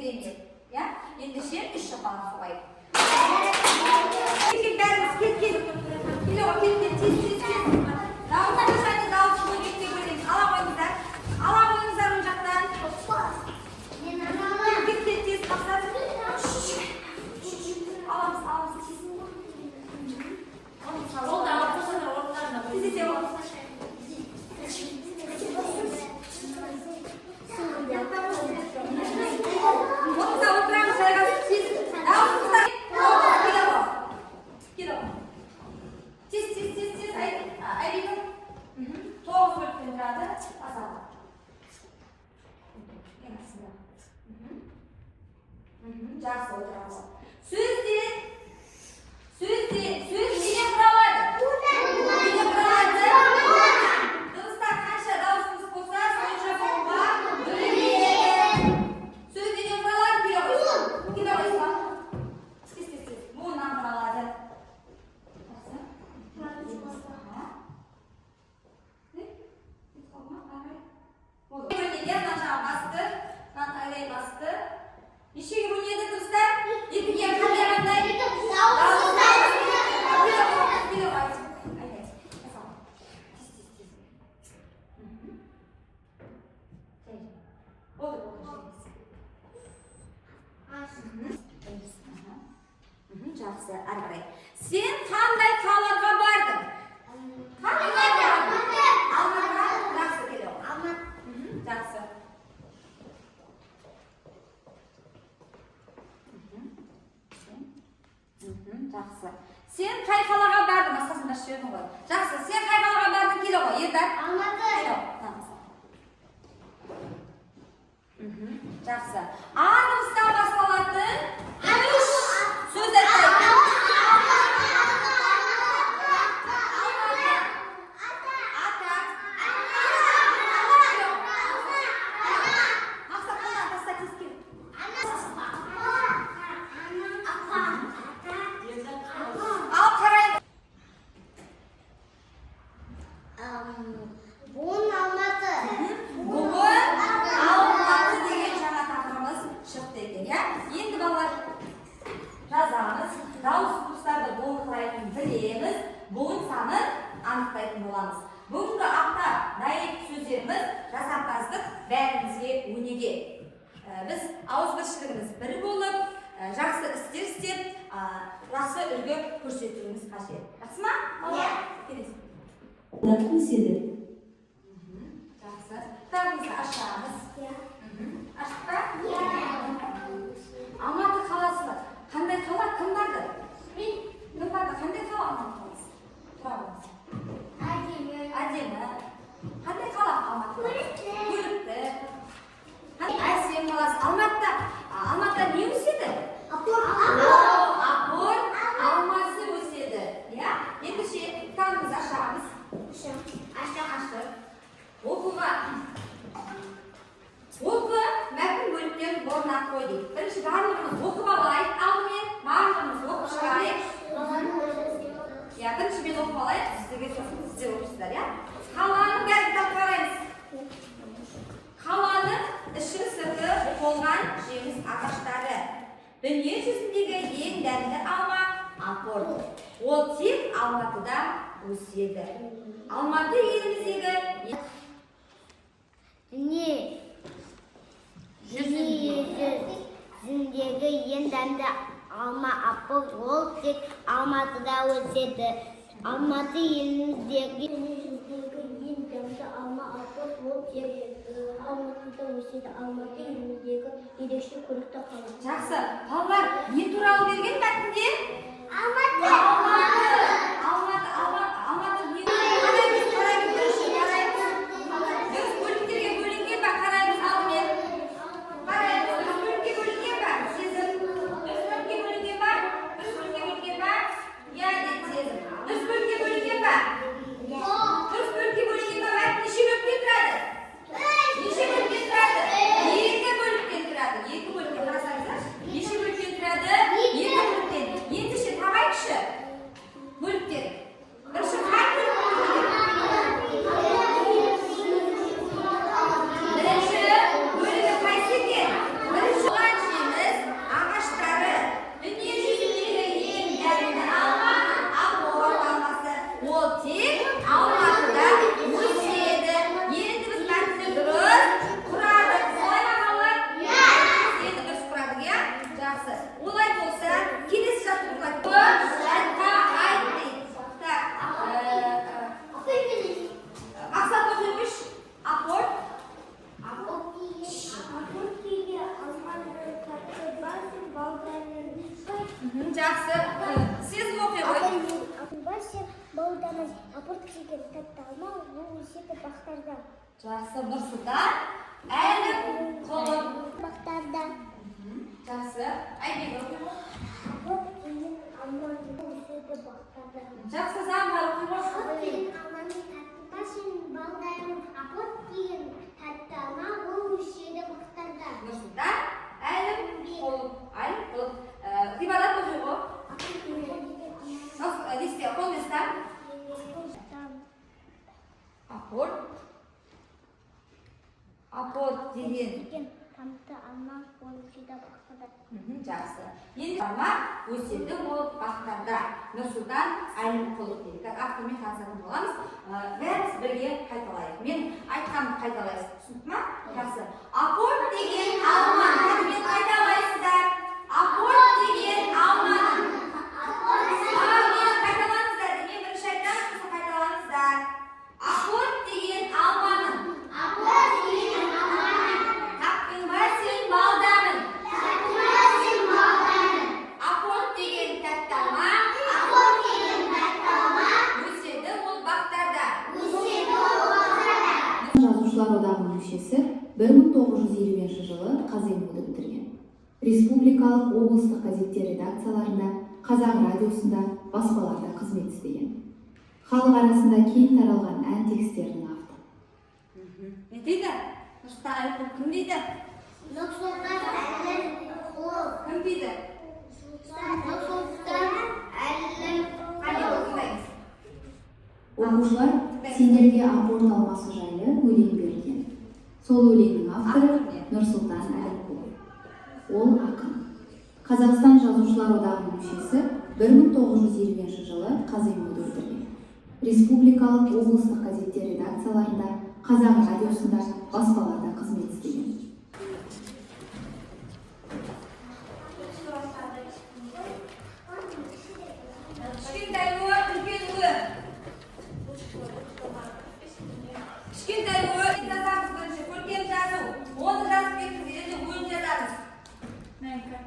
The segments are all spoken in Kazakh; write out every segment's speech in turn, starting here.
өзгермейді. Ендеше 3 шапалақ соғайық. Бәріміз кеткен. Келеуға кеткен. Тез. Дауыстарды және дауысты бөлікке бөлеміз. Ала қойыңыздар. Ала қойыңыздар оң жақтан. Кеткен тез қақсат. Аламыз. Жолда ортасында орындарына Тез отырамыз, жайғасып тез. Дауыстыңыздар. Тез. Айбекім. 9 бөліктен тұрады. Азалы. Жақсы отырамыз. Сөз неден құралады? Неден құралады? Дыбыстар қанша дауысымыз болса, сонша болуға бөлінеді. Сөз неден құралады? Келе қойсын. Тез. Буыннан құралады. Басты. Нешеге бөлінеді дыбыстар? Екіге қандай? Жақсы, әрі қарай. Сен қандай қалаға бардың? Алматыға. Жақсы келеді. Жақсы. Жақсы. Сен қай қалаға бардың? Басқасында сөйледің ғой. Жақсы. Сен қай қалаға бардың? Келе ғой. Ердар. Алматы. Жақсы. А дыбыстан басталатын үш сөз айтайық. Буын санын анықтайтын боламыз. Бүгінгі апта дайын сөздеріміз жасампаздық бәрімізге өнеге. Біз ауызбіршілігіміз бір болып, жақсы істер істеп, жақсы үлгі көрсетуіміз қажет. Жақсы ма? Келесі. Өседі. Жақсы. Кітабымызды ашамыз. Аштық па? Алматы қаласы бар. Қандай қала? Кім барды? Кім барды? Қандай қала Алматы қаласы? Тұрамыз. Әдемі. Қандай қала Алматы? Көрікті. Әсем қаласы. Алматыда не өседі? Апор, алмасы өседі. Екінші кітабымызды ашамыз. Аштық. Оқуға. Оқы мәтін бөліктерін орнына қой дейді. Бірінші барлығымыз оқып алайық, алдымен барлығымыз оқып шығайық. Бірінші мен оқып алайық, сіздер оқысыздар. Қаланың бәрін кітап қараймыз. Қаланың іші сырты толған жеміс ағаштары. Дүние жүзіндегі ең дәмді алма апорт. Ол тек Алматыда өседі. Алматы еліміздегі Дүние жүзіндегі ең дәмді алма апорт. Ол тек Алматыда өседі. Алматы еліміздегі ең дәмді алма апорт. Ол тек Алматыда өседі. Алматы еліміздегі ерекше көрікті қала. жақсы. Балалар, не туралы берген мәтінде? Алматы. Дұрыс бөліктерге бөлінген бе? Қараймыз алдымен. Қараймыз. Дұрыс бөлікке бөлінген бе? Сезім. Дұрыс бөлікке бөлінген бе? Дұрыс бөлікке бөлінген бе? Сезім. Дұрыс бөлікке бөлінген бе? Дұрыс бөлікке бөлінген бе? Неше бөліктен тұрады? Неше бөліктен тұрады? Екі бөліктен тұрады. Екі бөліктен қарасаңыздар. Неше бөліктен тұрады? Екі бөліктен. Ендеше табайықшы. Бөліктен Alma bu işe baktarda. Жақсы, Нұрсұлтан. Әлім, қолым. Baktarda. Жақсы. Айбек оқиын. Апа кейін алманы bu işe baktarda. Жақсы, Замбар оқиын. Апа кейін алманы таттыбашын балдайым. Апа кейін таттама bu işe baktarda. Нұрсұлтан. Әлім, қолым. Әлім, қолым. Ғибадат оқиын. Апа кейін Листе, қол листам. Апорт. Апорт деген. Тамты алма bu işe baktarda. Жақсы. Енді алма өседі ол бақтарда. Нұрсұлтан Әлім қолы дейді. Автомен қазірін боламыз. Бәріміз бірге қайталайық. Мен айтқанымды қайталайсыз. Түсініп ма? Жақсы. Апорт деген алманы. Мен қайталайсыздар. Апорт деген алманы. Мені қайталаңыздар. Мен бірінші айтамын, сіз қайталаңыздар. Апорт деген алманы. Тапқынба сен балдамын. Апорт деген тәттама. Өседі ол бақтарда. Жазушылар одағының мүшесі 1920 жылы Қазимуды бітірген. Республикалық облыстық газеттер редакцияларында, қазақ радиосында, баспаларда қызмет істеген. Халық арасында кең таралған ән текстерінің авторы. Не дейді? Нұрсұлтан Әлім кім дейді? Nursultan Әлім Құл. Кім дейді? Nursultan Әлім Қане оқимыз. Оқушылар сендерге апорт алмасы жайлы өлең берген. Сол өлеңнің авторы Нұрсұлтан Әлімқұлов. Ол ақын. Қазақстан Жазушылар одағының мүшесі 1920 жылы Қазимуды бітірген. Республикалық облыстық газеттер редакцияларында, қазақ радиосында, баспаларда қызмет істеген. Кішкентай ө, үлкен ө. Кішкентай ө, жазамыз бірінші. Көркем жазу. Оны жазып кетіңіз, енді ойын жазамыз. Мәңкі.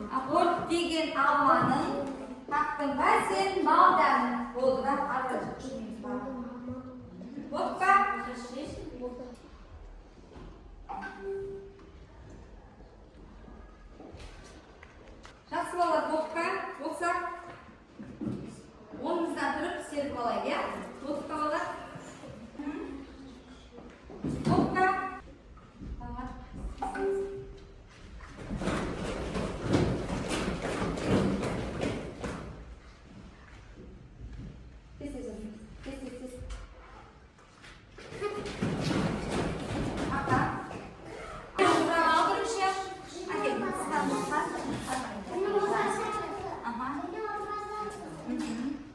Апорт деген алманың тақтың ба сен балдамын. Болды, бірақ арғы жүрмейміз бар. Болды ба? Жақсы балалар, болды ба? Болса, онымыздан тұрып істеліп алайық, иә? Болды ба балалар? Болды ба?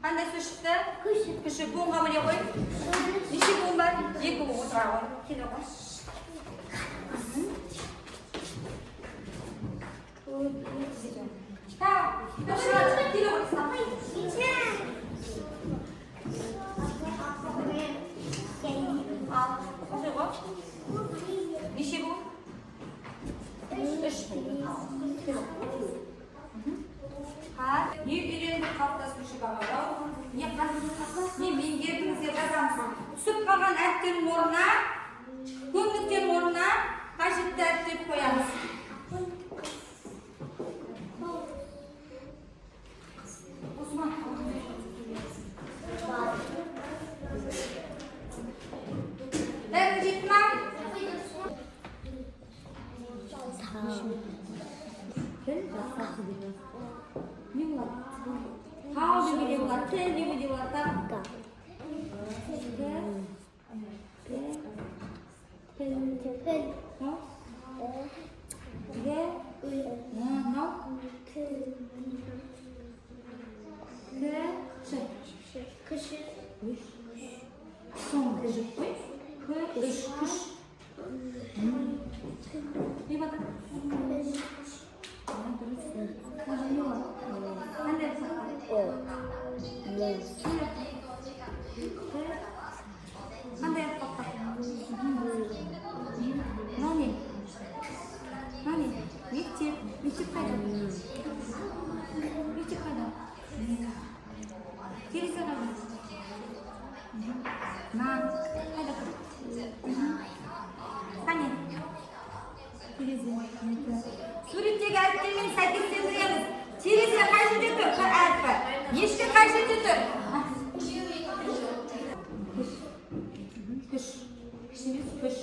Қандай сөз шықты? Күші буынға бөле қой. Неше буын бар? 2 буын отыра қой. Келе қой. Келе қой. Ал, оқи қой. Неше буын? 3 буын. Не үйреніп қалыптасушы бағалау, не меңгердіңіз деп жазамыз. Түсіп қалған әріптердің орнына, көп нүктенің орнына қажетті әріптер қоямыз. Бәрін жетті ма? Не болады? Тау деуге болады, тіл деуге болады, тағы. Кіші. Соң кіші қой. Күш. Не болады? Қандай 하나. Qani? Suratdagi harflarning 8 keltiramiz. Cherizga qarshiga tur, bir harfi. Yeshga qarshiga tur. Kush. Kush.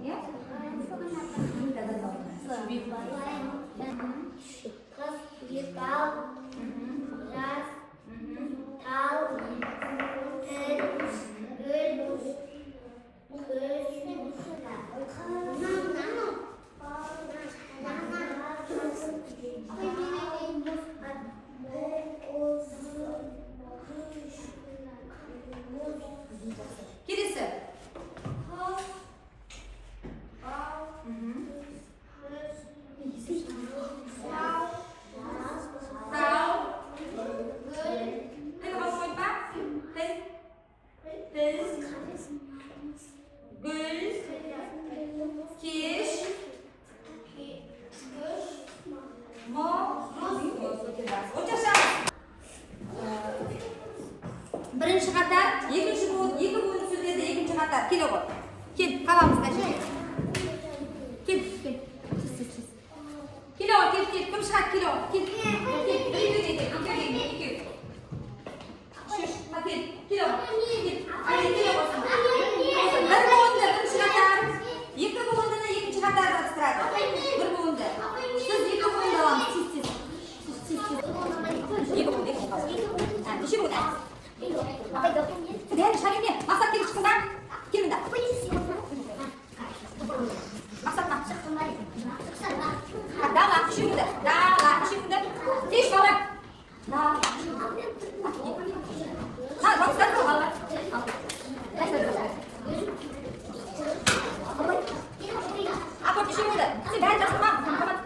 Ya? Kız, bir dal, ras, tal, Kelisi. Birinchi qator, ikkinchi bo'lim so'zlarda ikkinchi qator. Kel o'g'il. Kel, qalamimizni tashla. Kel. Kel o'g'il, kel. Kim chiqadi? Kel o'g'il. Kel. Shush, kel. Kel o'g'il. Kel. Kel o'g'il. Bir bo'limda birinchi qator, ikki bo'limda ikkinchi qatorda turadi. Bir bo'limda. Siz ikki bo'limda olasiz. Ikki bo'limda. Ha, ishi bo'ladi. Hadi şahane mi? Maksat gel çıkından. Gelin de. Maksat mı? Dağla, şimdi. Dağla, şimdi. Hiç falan. Dağla. Ha, bak sen de valla. Apa bir şey oldu? Siz ben de tamam. Tamam.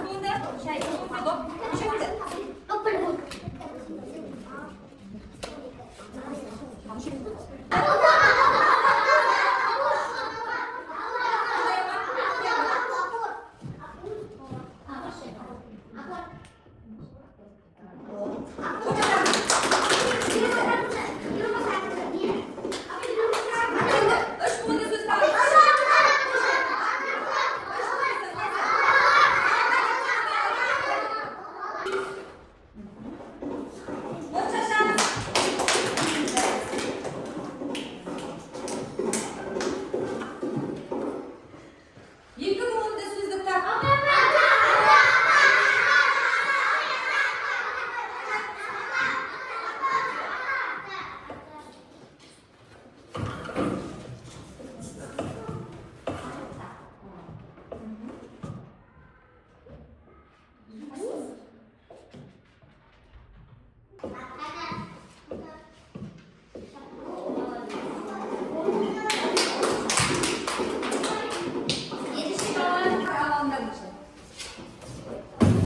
Bunda şey,